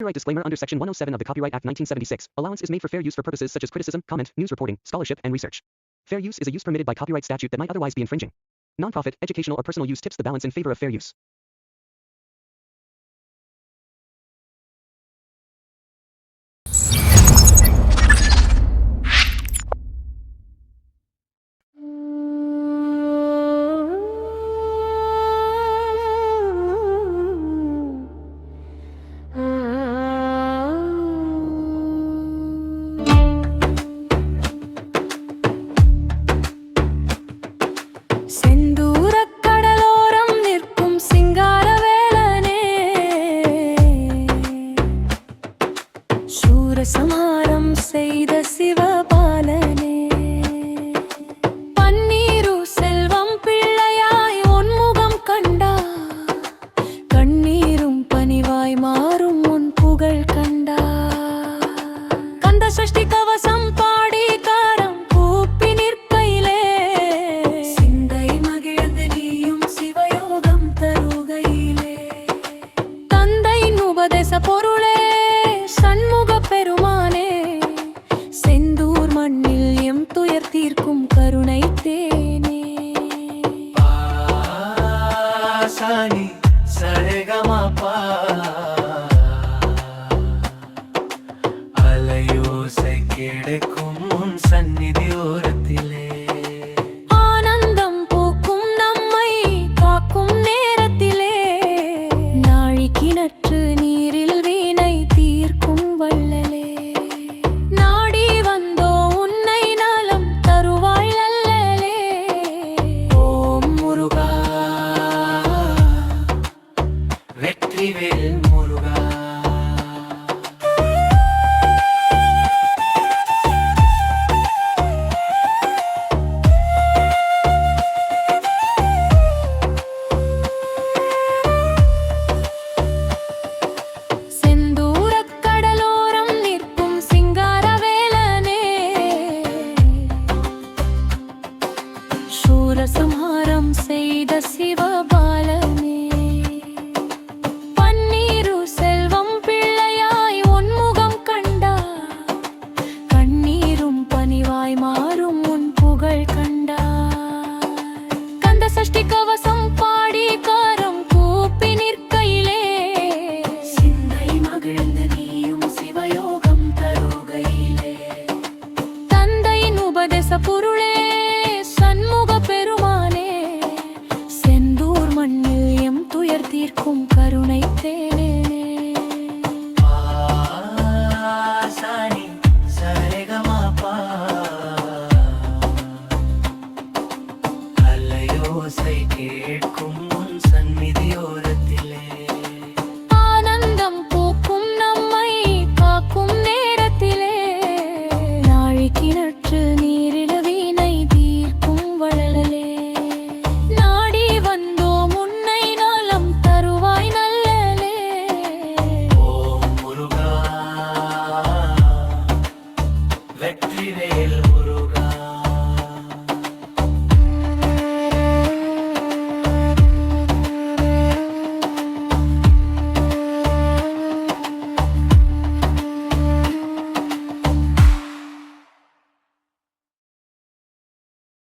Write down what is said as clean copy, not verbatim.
Copyright disclaimer under Section 107 of the Copyright Act 1976. Allowance is made for fair use for purposes such as criticism, comment, news reporting, scholarship, and research. Fair use is a use permitted by copyright statute that might otherwise be infringing. Nonprofit, educational, or personal use tips the balance in favor of fair use. செந்தூரக் கடலோரம் நிற்கும் சிங்காரவேலனே, சூரசம்ஹாரம் செய்த சிவபாலனே, பன்னீரு செல்வம் பிள்ளையாய் உன்முகம் கண்டார், கண்ணீரும் பனிவாய் மாறும் உன் புகழ் கண்டார். கந்த சஷ்டி கவசம் பாடி காரம் கூப்பி நிற்கையிலே, சிந்தை மகிழ்ந்து நீயும் சிவயோகம் தருகையிலே, தந்தையின் உபதேச பொருளே சண்முக பெருமானே, செந்தூர் மண்ணில் எம் துயர் தீர்க்கும் கருணை தேனே. சாணி சரேகமாபா அலையோசை கிடைக்கும்